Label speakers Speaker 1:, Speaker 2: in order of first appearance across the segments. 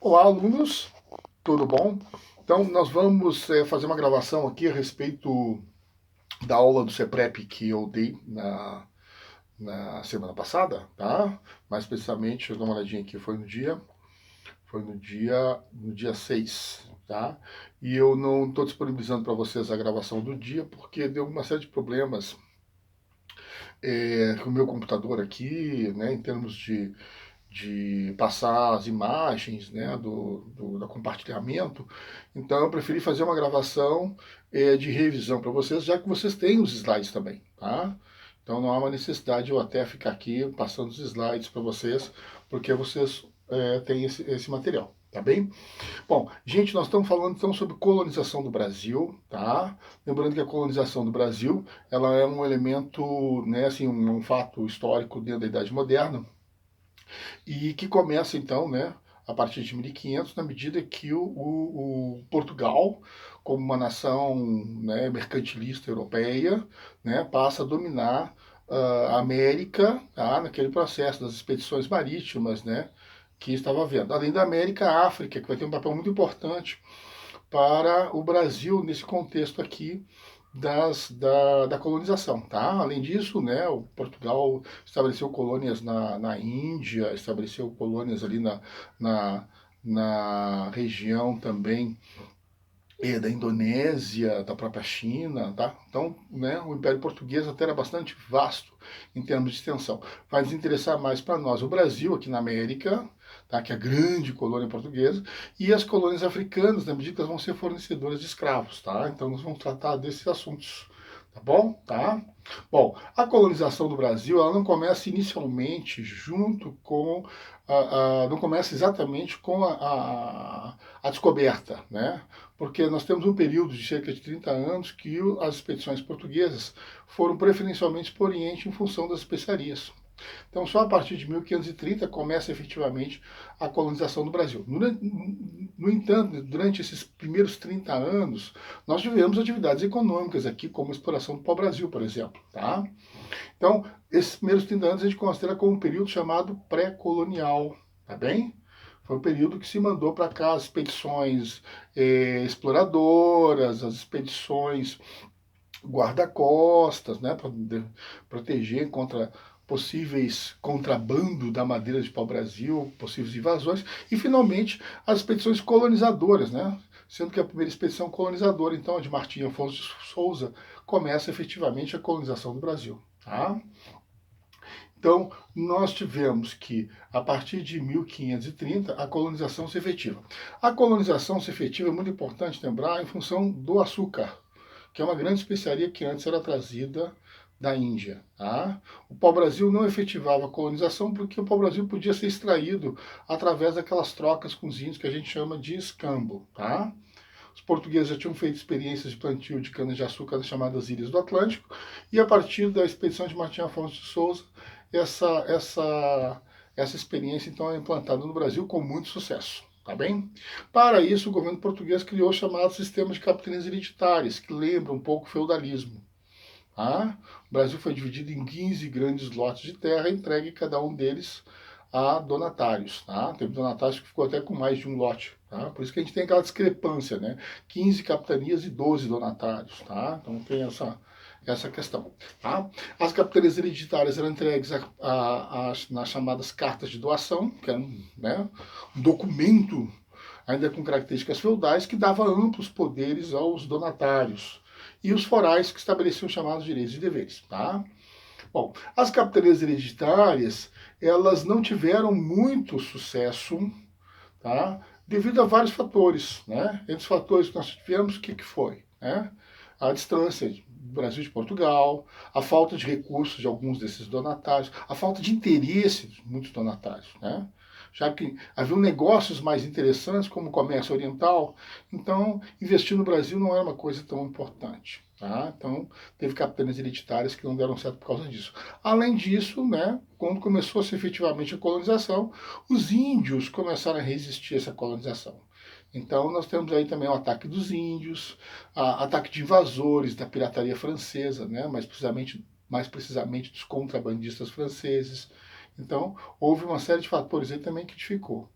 Speaker 1: Olá, alunos, tudo bom? Então, nós vamos fazer uma gravação aqui a respeito da aula do CEPREP que eu dei na semana passada, tá? Mais precisamente, deixa eu dar uma olhadinha aqui, foi no dia 6, tá? E eu não estou disponibilizando para vocês a gravação do dia porque deu uma série de problemas com o meu computador aqui, né, em termos de passar as imagens, né, do compartilhamento. Então eu preferi fazer uma gravação de revisão para vocês, já que vocês têm os slides também, tá? Então não há uma necessidade de eu até ficar aqui passando os slides para vocês, porque vocês têm esse material, tá bem? Bom, gente, nós estamos falando então sobre colonização do Brasil, tá? Lembrando que a colonização do Brasil, ela é um elemento, né, assim, um fato histórico dentro da Idade Moderna, e que começa então, né, a partir de 1500, na medida que o Portugal, como uma nação, né, mercantilista europeia, né, passa a dominar a América, tá, naquele processo das expedições marítimas, né, que estava havendo. Além da América, a África, que vai ter um papel muito importante para o Brasil nesse contexto aqui da colonização, tá? Além disso, né, o Portugal estabeleceu colônias na Índia, estabeleceu colônias ali na, na região também da Indonésia, da própria China, tá? Então, né, o Império Português até era bastante vasto em termos de extensão. Vai nos interessar mais para nós o Brasil, aqui na América, tá, que é a grande colônia portuguesa, e as colônias africanas, na medida que elas vão ser fornecedoras de escravos, tá? Então, nós vamos tratar desses assuntos, tá bom? Tá? Bom, a colonização do Brasil, ela não começa inicialmente junto com não começa exatamente com a descoberta, né? Porque nós temos um período de cerca de 30 anos que as expedições portuguesas foram preferencialmente para o Oriente em função das especiarias. Então, só a partir de 1530 começa efetivamente a colonização do Brasil. No entanto, durante esses primeiros 30 anos, nós tivemos atividades econômicas aqui, como a exploração do pau-brasil, por exemplo. Tá? Então, esses primeiros 30 anos a gente considera como um período chamado pré-colonial. Tá bem? Foi um período que se mandou para cá as expedições exploradoras, as expedições guarda-costas, né, para proteger contra possíveis contrabando da madeira de pau-brasil, possíveis invasões, e finalmente as expedições colonizadoras, né, sendo que a primeira expedição colonizadora, então, a de Martim Afonso de Souza, começa efetivamente a colonização do Brasil. Tá? Então, nós tivemos que, a partir de 1530, a colonização se efetiva. A colonização se efetiva é muito importante lembrar em função do açúcar, que é uma grande especiaria que antes era trazida da Índia. Tá? O pau-brasil não efetivava a colonização porque o pau-brasil podia ser extraído através daquelas trocas com os índios que a gente chama de escambo. Tá? Os portugueses já tinham feito experiências de plantio de cana-de-açúcar nas chamadas Ilhas do Atlântico, e a partir da expedição de Martim Afonso de Souza, essa experiência então é implantada no Brasil com muito sucesso. Tá bem? Para isso, o governo português criou o chamado sistema de capitanias hereditárias, que lembra um pouco o feudalismo. Tá? O Brasil foi dividido em 15 grandes lotes de terra, entregue cada um deles a donatários. Tá? Teve donatários que ficou até com mais de um lote. Tá? Por isso que a gente tem aquela discrepância, né? 15 capitanias e 12 donatários. Tá? Então tem essa questão. Tá? As capitanias hereditárias eram entregues nas chamadas cartas de doação, que eram, né, um documento ainda com características feudais que dava amplos poderes aos donatários. E os forais que estabeleciam chamados direitos e deveres. Tá? Bom, as capitanias hereditárias, elas não tiveram muito sucesso, tá? Devido a vários fatores, né? Entre os fatores que nós tivemos, o que foi? Né? A distância do Brasil de Portugal, a falta de recursos de alguns desses donatários, a falta de interesse de muitos donatários, né? Já que haviam negócios mais interessantes, como o comércio oriental, então investir no Brasil não era uma coisa tão importante. Tá? Então, teve capitanias hereditárias que não deram certo por causa disso. Além disso, né, quando começou-se efetivamente a colonização, os índios começaram a resistir a essa colonização. Então, nós temos aí também o ataque dos índios, ataque de invasores da pirataria francesa, né, mais precisamente dos contrabandistas franceses. Então, houve uma série de fatores aí também que dificultou.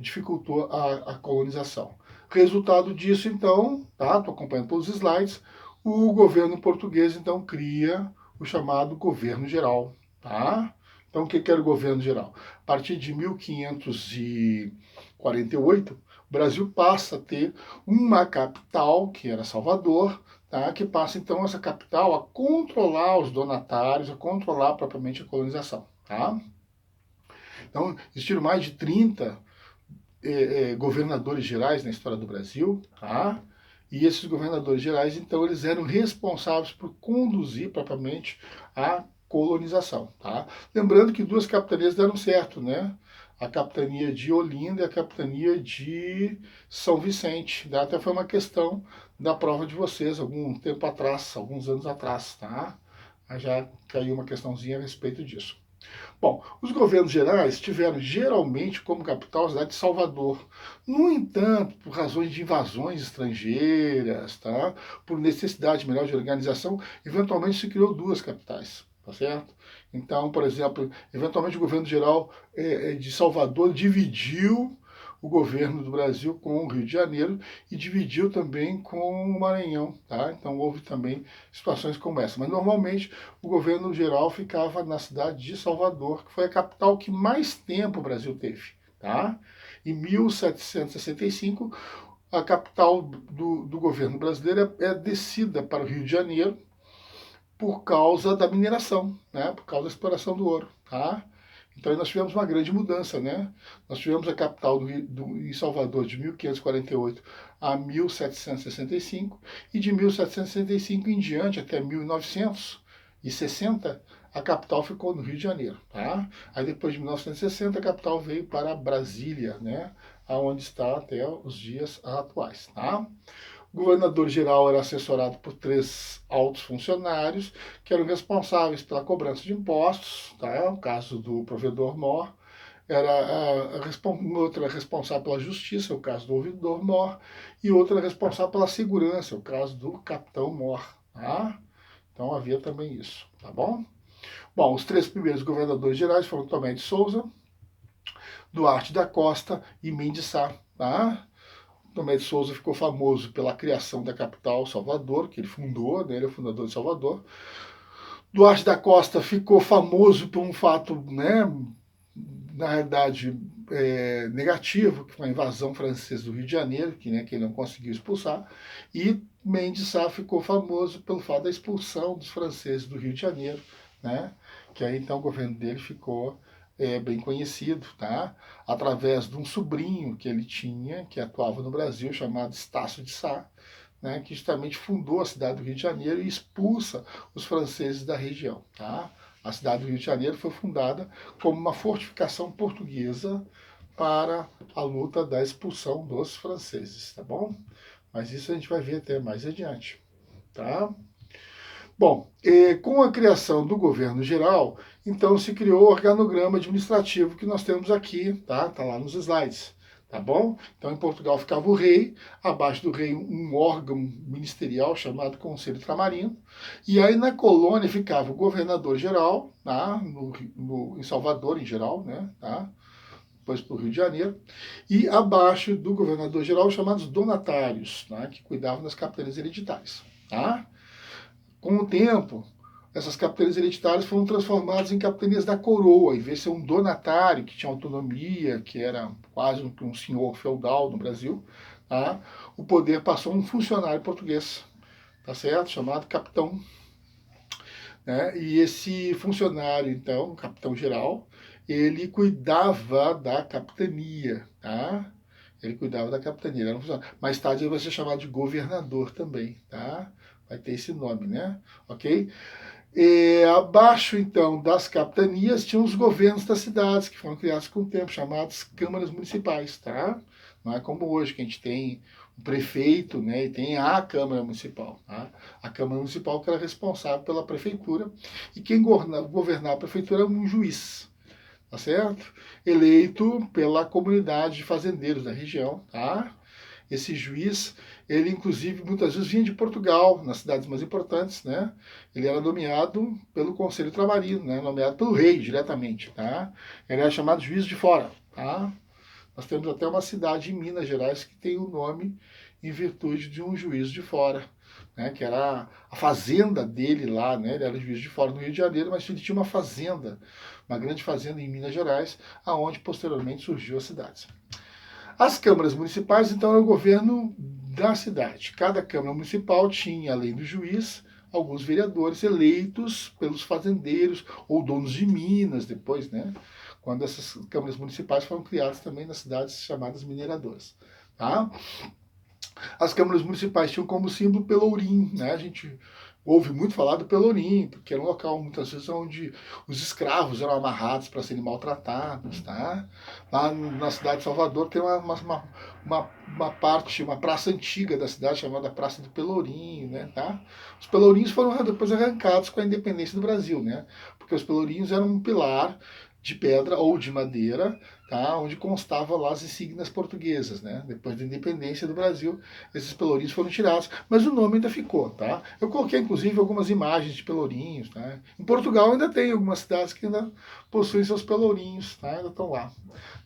Speaker 1: dificultou a colonização. Resultado disso, então, tá? Estou acompanhando todos os slides. O governo português, então, cria o chamado governo geral, tá? Então, o que era o governo geral? A partir de 1548, o Brasil passa a ter uma capital, que era Salvador, tá? Que passa, então, essa capital a controlar os donatários, a controlar propriamente a colonização, tá? Então, existiram mais de 30 governadores gerais na história do Brasil, tá? E esses governadores gerais, então, eles eram responsáveis por conduzir propriamente a colonização, tá? Lembrando que duas capitanias deram certo, né? A capitania de Olinda e a capitania de São Vicente. Até foi uma questão da prova de vocês algum tempo atrás, alguns anos atrás, tá? Aí já caiu uma questãozinha a respeito disso. Bom, os governos gerais tiveram geralmente como capital a cidade de Salvador. No entanto, por razões de invasões estrangeiras, tá? Por necessidade melhor de organização, eventualmente se criou duas capitais, tá certo? Então, por exemplo, eventualmente o governo geral de Salvador dividiu o governo do Brasil com o Rio de Janeiro e dividiu também com o Maranhão, tá? Então houve também situações como essa. Mas normalmente o governo geral ficava na cidade de Salvador, que foi a capital que mais tempo o Brasil teve, tá? Em 1765, a capital do governo brasileiro é descida para o Rio de Janeiro por causa da mineração, né? Por causa da exploração do ouro, tá? Então nós tivemos uma grande mudança, né? Nós tivemos a capital em Salvador de 1548 a 1765 e de 1765 em diante até 1960 a capital ficou no Rio de Janeiro, tá? Aí depois de 1960 a capital veio para Brasília, né? Aonde está até os dias atuais, tá? O governador-geral era assessorado por 3 altos funcionários que eram responsáveis pela cobrança de impostos, tá? O caso do provedor-mor, outra responsável pela justiça, o caso do ouvidor-mor, e outra responsável pela segurança, o caso do capitão-mor, tá? Então havia também isso, tá bom? Bom, os 3 primeiros governadores gerais foram Tomé de Souza, Duarte da Costa e Mendes Sá, tá? Tomé de Souza ficou famoso pela criação da capital, Salvador, que ele fundou, né? Ele é o fundador de Salvador. Duarte da Costa ficou famoso por um fato, né, na realidade, negativo, que foi a invasão francesa do Rio de Janeiro, que ele não conseguiu expulsar. E Mendes Sá ficou famoso pelo fato da expulsão dos franceses do Rio de Janeiro, né? Que aí então o governo dele ficou bem conhecido, tá? Através de um sobrinho que ele tinha, que atuava no Brasil, chamado Estácio de Sá, né, que justamente fundou a cidade do Rio de Janeiro e expulsa os franceses da região, tá? A cidade do Rio de Janeiro foi fundada como uma fortificação portuguesa para a luta da expulsão dos franceses, tá bom? Mas isso a gente vai ver até mais adiante, tá? Bom, com a criação do governo geral, então se criou o organograma administrativo que nós temos aqui, tá? Tá lá nos slides, tá bom? Então em Portugal ficava o rei, abaixo do rei um órgão ministerial chamado Conselho Tramarino, e aí na colônia ficava o governador geral, tá? Em Salvador em geral, né? Tá? Depois para o Rio de Janeiro, e abaixo do governador geral os chamados donatários, tá? Que cuidavam das capitanias hereditárias, tá? Com o tempo, essas capitanias hereditárias foram transformadas em capitanias da coroa, em vez de ser um donatário que tinha autonomia, que era quase um senhor feudal no Brasil, tá? O poder passou a um funcionário português, tá certo? Chamado capitão. Né? E esse funcionário, então, capitão-geral, ele cuidava da capitania, tá? Ele cuidava da capitania, ele era um funcionário. Mais tarde ele vai ser chamado de governador também, tá? Vai ter esse nome, né? Ok? E abaixo, então, das capitanias, tinham os governos das cidades, que foram criados com o tempo, chamados câmaras municipais, tá? Não é como hoje, que a gente tem o prefeito, né, e tem a Câmara Municipal, tá? A Câmara Municipal que era responsável pela prefeitura, e quem governava a prefeitura era um juiz, tá certo? Eleito pela comunidade de fazendeiros da região, tá? Esse juiz, ele inclusive muitas vezes vinha de Portugal, nas cidades mais importantes, né? Ele era nomeado pelo Conselho Tramarino, né? Nomeado pelo rei diretamente, tá? Ele era chamado juiz de fora, tá? Nós temos até uma cidade em Minas Gerais que tem o nome em virtude de um juiz de fora, né, que era a fazenda dele lá, né, ele era juiz de fora no Rio de Janeiro, mas ele tinha uma fazenda, uma grande fazenda em Minas Gerais, aonde posteriormente surgiu as cidades. As câmaras municipais, então, é o governo da cidade. Cada Câmara Municipal tinha, além do juiz, alguns vereadores eleitos pelos fazendeiros ou donos de minas, depois, né? Quando essas câmaras municipais foram criadas também nas cidades chamadas mineradoras. Tá? As câmaras municipais tinham como símbolo Pelourim, né? A gente ouve muito falar do Pelourim, porque era um local muitas vezes onde os escravos eram amarrados para serem maltratados, tá? Lá na cidade de Salvador tem uma parte, uma praça antiga da cidade chamada Praça do Pelourinho, né, tá? Os Pelourinhos foram depois arrancados com a independência do Brasil, né? Porque os Pelourinhos eram um pilar de pedra ou de madeira, tá? Onde constavam lá as insígnias portuguesas, né? Depois da independência do Brasil, esses pelourinhos foram tirados, mas o nome ainda ficou, tá? Eu coloquei inclusive algumas imagens de pelourinhos, tá? Em Portugal ainda tem algumas cidades que ainda possuem seus pelourinhos, tá? Ainda estão lá,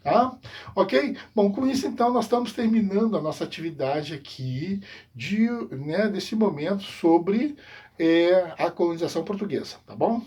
Speaker 1: tá? Ok? Bom, com isso então nós estamos terminando a nossa atividade aqui desse momento sobre a colonização portuguesa, tá bom?